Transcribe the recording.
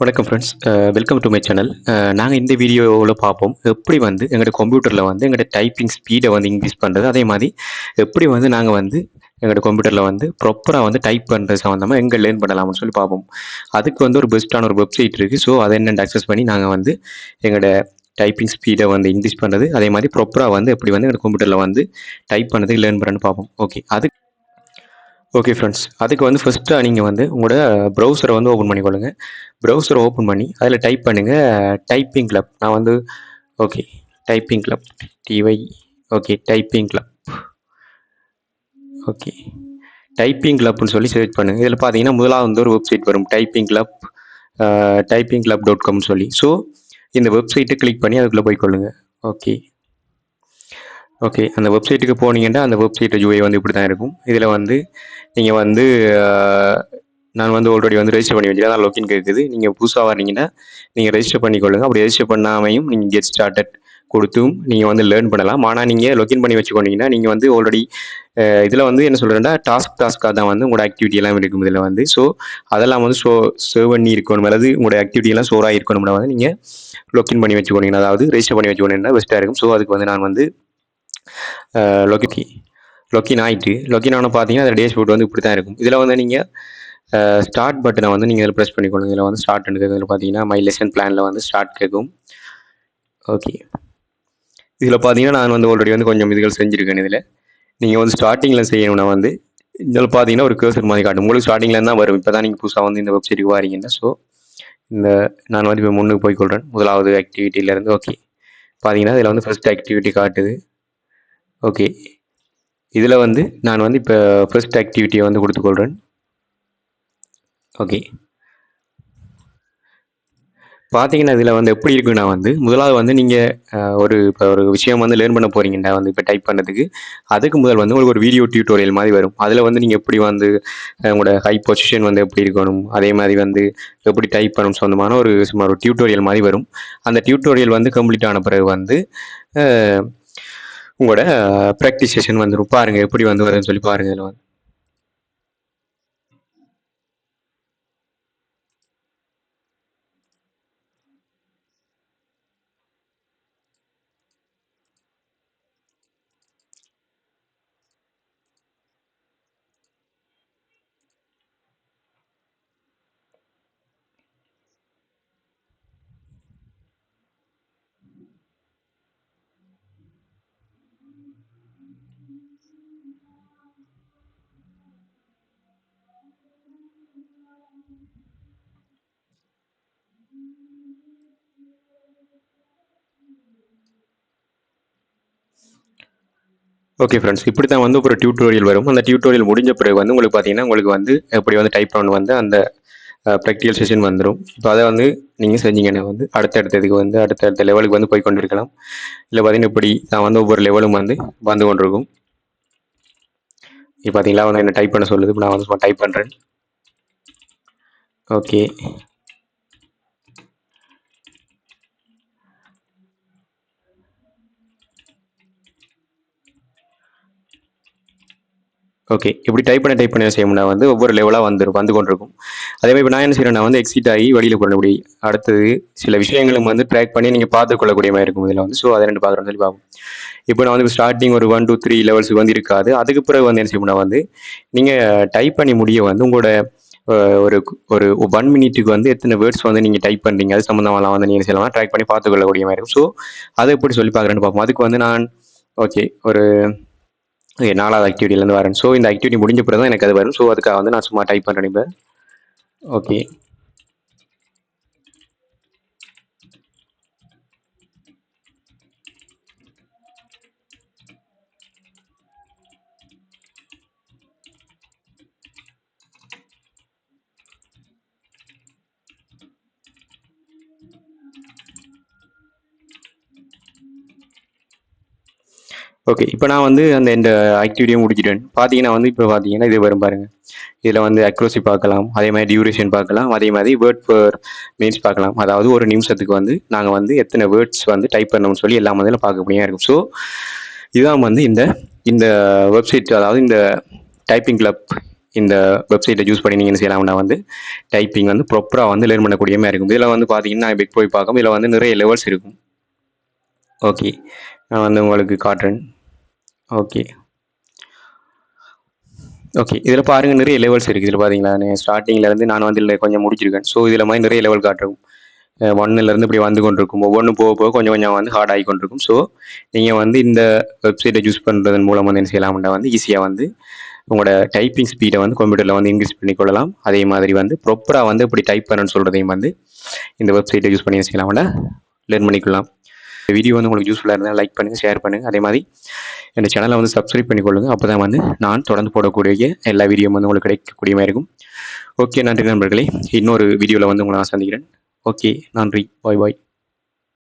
வணக்கம் friends. Welcome to my channel. நாங்கள் இந்த வீடியோவில் பார்ப்போம் எப்படி வந்து எங்களோட கம்ப்யூட்டரில் வந்து எங்களோட டைப்பிங் ஸ்பீடை வந்து இன்க்ரீஸ் பண்ணுறது, அதே மாதிரி எப்படி வந்து நாங்கள் வந்து எங்களோட கம்ப்யூட்டரில் வந்து ப்ராப்பராக வந்து டைப் பண்ணுறது சம்மந்தமாக எங்கே லேர்ன் பண்ணலாம்னு சொல்லி பார்ப்போம். அதுக்கு வந்து ஒரு பெஸ்ட்டான ஒரு வெப்சைட் இருக்குது. ஸோ அதை என்னென்னு அக்சஸ் பண்ணி நாங்கள் வந்து எங்களோட டைப்பிங் ஸ்பீடை வந்து இன்க்ரீஸ் பண்ணுறது, அதே மாதிரி ப்ராப்பராக வந்து எப்படி வந்து எங்களோட கம்ப்யூட்டரில் வந்து டைப் பண்ணுறதுக்கு லேர்ன் பண்ணுறேன்னு பார்ப்போம். ஓகே ஃப்ரெண்ட்ஸ், அதுக்கு வந்து ஃபஸ்ட்டாக நீங்கள் வந்து உங்களோட ப்ரௌசரை வந்து ஓப்பன் பண்ணிக்கொள்ளுங்க. ப்ரௌசரை ஓப்பன் பண்ணி அதில் டைப் பண்ணுங்கள் டைப்பிங் கிளப். நான் வந்து ஓகே டைப்பிங் கிளப் டிஒய் okay typing club okay typing கிளப்னு சொல்லி சர்ச் பண்ணுங்கள். இதில் பார்த்தீங்கன்னா முதலாக வந்து ஒரு வெப்சைட் வரும் டைப்பிங் கிளப் சொல்லி. ஸோ இந்த வெப்சைட்டை கிளிக் பண்ணி அதுக்குள்ளே போய்க்கொள்ளுங்க. ஓகே ஓகே அந்த வெப்சைட்டுக்கு போனீங்கன்னா அந்த வெப்சைட்டை யூஐ வந்து இப்படி தான் இருக்கும். இதில் வந்து நீங்கள் வந்து நான் வந்து ஆல்ரெடி வந்து ரெஜிஸ்டர் பண்ணி வச்சுருக்கேன். அதான் லொக்கின் கேட்குது. நீங்கள் புதுசாக வரீங்கன்னா நீங்கள் ரெஜிஸ்டர் பண்ணிக்கொள்ளுங்க. அப்படி ரெஜிஸ்டர் பண்ணாமையும் நீங்கள் கெட் ஸ்டார்டட் கொடுத்தும் நீங்கள் வந்து லேர்ன் பண்ணலாம். ஆனால் நீங்கள் லொக்கின் பண்ணி வச்சுக்கொண்டீங்கன்னா நீங்கள் வந்து ஆல்ரெடி இதில் வந்து என்ன சொல்கிறேன்னா டாஸ்க்காக தான் வந்து உங்களோட ஆக்டிவிட்டி எல்லாம் இருக்கும் இதில் வந்து. ஸோ அதெல்லாம் வந்து சேவ் பண்ணி இருக்கணும், அல்லது உங்களோட ஆக்டிவிட்டி எல்லாம் ஸ்டோர் ஆகிருக்கணும்னா வந்து நீங்கள் லொக்கின் பண்ணி வச்சுக்கொண்டீங்கன்னா, அதாவது ரெஜிஸ்டர் பண்ணி வச்சுக்கொண்டீங்கன்னா பெஸ்ட்டாக இருக்கும். ஸோ அதுக்கு வந்து நான் வந்து லொக்கின் ஆகிட்டு லொக்கின் ஆனால் பார்த்தீங்கன்னா அதில் டேஷ்போர்ட் வந்து இப்படி தான் இருக்கும். இதில் வந்து நீங்கள் ஸ்டார்ட் பட்டனை வந்து நீங்கள் இதில் ப்ரெஸ் பண்ணிக்கொள்ளுங்க. இதில் வந்து ஸ்டார்ட் கேட்கும். இதில் பார்த்தீங்கன்னா மை லெசன் பிளானில் வந்து ஸ்டார்ட் கேட்கும். ஓகே இதில் பார்த்தீங்கன்னா நான் வந்து ஆல்ரெடி வந்து கொஞ்சம் இதுகள் செஞ்சுருக்கேன். இதில் நீங்கள் வந்து ஸ்டார்டிங்கில் செய்யணும்னா வந்து இதில் பார்த்தீங்கன்னா ஒரு கர்சர் மாதிரி காட்டும். உங்களுக்கு ஸ்டார்டிங்கில் தான் வரும். இப்போ தான் நீங்கள் புதுசாக வந்து இந்த வெப்சைட்டுக்கு வாரீங்கன்னா. ஸோ நான் வந்து இப்போ முன்னுக்கு போய்க்கொள்கிறேன். முதலாவது ஆக்டிவிட்டியிலேருந்து. ஓகே பார்த்தீங்கன்னா இதில் வந்து ஃபஸ்ட் ஆக்டிவிட்டி காட்டுது. ஓகே இதில் வந்து நான் வந்து இப்போ ஃபர்ஸ்ட் ஆக்டிவிட்டியை வந்து கொடுத்துக்கொள்கிறேன். ஓகே பார்த்தீங்கன்னா இதில் வந்து எப்படி இருக்குன்னா வந்து முதலாவது வந்து நீங்கள் இப்போ ஒரு விஷயம் வந்து லேர்ன் பண்ண போகிறீங்கன்னா வந்து இப்போ டைப் பண்ணுறதுக்கு அதுக்கு முதல் வந்து உங்களுக்கு ஒரு வீடியோ டியூட்டோரியல் மாதிரி வரும். அதில் வந்து நீங்கள் எப்படி வந்து உங்களோட ஹை பொசிஷன் வந்து எப்படி இருக்கணும், அதே மாதிரி வந்து எப்படி டைப் பண்ணணும் சொந்தமான சுமார் ஒரு டியூட்டோரியல் மாதிரி வரும். அந்த டியூட்டோரியல் வந்து கம்ப்ளீட் ஆன பிறகு வந்து உங்களோட ப்ராக்டிஸ் செஷன் வந்துடும். பாருங்கள் எப்படி வந்து வருதுன்னு சொல்லி பாருங்கள். இதில் வந்து ஓகே ஃப்ரெண்ட்ஸ், இப்படி தான் வந்து ஒரு டியூட்டோரியல் வரும். அந்த டியூட்டோரியல் முடிஞ்ச பிறகு வந்து உங்களுக்கு பார்த்தீங்கன்னா உங்களுக்கு வந்து எப்படி வந்து டைப் பண்ணணும் வந்து அந்த ப்ராக்டிகல் செஷன் வந்துடும். இப்போ அதை வந்து நீங்கள் செஞ்சீங்கன்னா வந்து அடுத்தடுத்ததுக்கு வந்து அடுத்தடுத்த லெவலுக்கு வந்து போய் கொண்டு இருக்கலாம். இல்லை பார்த்தீங்கன்னா இப்படி நான் வந்து ஒவ்வொரு லெவலும் வந்து கொண்டிருக்கும். இப்போ பார்த்தீங்களா வந்து என்ன டைப் பண்ண சொல்லுது. இப்போ நான் வந்து டைப் பண்ணுறேன். ஓகே ஓகே இப்படி டைப் பண்ண செய்யணும்னா வந்து ஒவ்வொரு லெவலாக வந்து கொண்டிருக்கும். அதே மாதிரி இப்போ நான் என்ன செய்கிறேன் வந்து எக்ஸிட் ஆகி வெளியில் போடக்கூடிய அடுத்தது சில விஷயங்களும் வந்து ட்ராக் பண்ணி நீங்கள் பார்த்துக்கொள்ளக்கூடிய மாதிரி இருக்கும் இதில் வந்து. ஸோ அதை ரெண்டு பார்க்குறேன்னு சொல்லி பார்ப்போம். இப்போ நான் வந்து ஸ்டார்டிங் ஒரு 1 2 3 லெவல்ஸுக்கு வந்து இருக்காது. அதுக்கு பிறகு வந்து என்ன செய்யணும்னா வந்து நீங்கள் டைப் பண்ணி முடிய வந்து உங்களோட ஒரு ஒரு 1 மினிட்டுக்கு வந்து எத்தனை வேர்ட்ஸ் வந்து நீங்கள் டைப் பண்ணுறீங்க அது சம்மந்தமாலாம் வந்து நீங்கள் செய்யலாம் ட்ராக் பண்ணி பார்த்துக்கொள்ளக்கூடிய மாதிரி இருக்கும். ஸோ அதை எப்படி சொல்லி பார்க்குறேன்னு பார்ப்போம். அதுக்கு வந்து நான் ஓகே ஒரு 4வது ஆக்டிவிட்டிலேருந்து வரேன். ஸோ இந்த ஆக்டிவிட்டி முடிஞ்ச பிறகு தான் எனக்கு அது வரும். ஸோ அதுக்காக வந்து நான் சும்மா டைப் பண்ணுறேன் இப்போ. ஓகே ஓகே இப்போ நான் வந்து இந்த ஆக்டிவிட்டியை முடிச்சிட்டேன். பார்த்தீங்கன்னா வந்து இப்போ பார்த்தீங்கன்னா இது வரும் பாருங்கள். இதில் வந்து அக்யூரசி பார்க்கலாம், அதே மாதிரி டியூரேஷன் பார்க்கலாம், அதே மாதிரி வேர்ட் பர் மினிட்ஸ் பார்க்கலாம். அதாவது ஒரு நிமிஷத்துக்கு வந்து நாங்கள் வந்து எத்தனை வேர்ட்ஸ் வந்து டைப் பண்ணணும்னு சொல்லி எல்லாம் வந்து பார்க்க முடியாது இருக்கும். ஸோ இதுதான் வந்து இந்த வெப்சைட், அதாவது இந்த டைப்பிங் கிளப் இந்த வெப்சைட்டை யூஸ் பண்ணி நீங்கள் என்ன செய்யலாம்னா வந்து டைப்பிங் வந்து ப்ராப்பராக வந்து லேர்ன் பண்ணக்கூடிய மாதிரி இருக்கும். இதில் வந்து பார்த்தீங்கன்னா இப்போ போய் பார்க்கும், இதில் வந்து நிறைய லெவல்ஸ் இருக்கும். ஓகே, நான் வந்து உங்களுக்கு காட்டுறேன். ஓகே ஓகே, இதில் பாருங்கள் நிறைய லெவல்ஸ் இருக்குது. இதில் பார்த்தீங்களா ஸ்டார்டிங்லேருந்து நான் வந்து இதில் கொஞ்சம் முடிச்சிருக்கேன். ஸோ இதில் மாதிரி நிறைய லெவல் காட்டுறோம். 1லேருந்து இப்படி வந்து கொண்டிருக்கும். ஒவ்வொன்றும் போக போக கொஞ்சம் கொஞ்சம் வந்து ஹார்ட் ஆகி கொண்டிருக்கும். ஸோ நீங்கள் வந்து இந்த வெப்சைட்டை யூஸ் பண்ணுறதன் மூலம் வந்து என்ன செய்யலாம்னா வந்து ஈஸியாக வந்து உங்களோட டைப்பிங் ஸ்பீடை வந்து கம்ப்யூட்டரில் வந்து இன்க்ரீஸ் பண்ணிக்கொள்ளலாம். அதே மாதிரி வந்து ப்ராப்பராக வந்து இப்படி டைப் பண்ணணும்னு சொல்கிறதையும் வந்து இந்த வெப்சைட்டை யூஸ் பண்ணி என்ன செய்யலாம்னா லேர்ன் பண்ணிக்கலாம். இந்த வீடியோ வந்து உங்களுக்கு யூஸ்ஃபுல்லாக இருந்தால் லைக் பண்ணுங்கள், ஷேர் பண்ணுங்கள். அதே மாதிரி இந்த சேனலை வந்து சப்ஸ்கிரைப் பண்ணிக்கொள்ளுங்கள். அப்போ தான் வந்து நான் தொடர்ந்து போடக்கூடிய எல்லா வீடியோ வந்து உங்களுக்கு கிடைக்கக்கூடிய மாதிரி இருக்கும். ஓகே, நன்றி நண்பர்களே. இன்னொரு வீடியோவில் வந்து உங்களை நான் சந்திக்கிறேன். ஓகே, நன்றி. பாய் பாய்.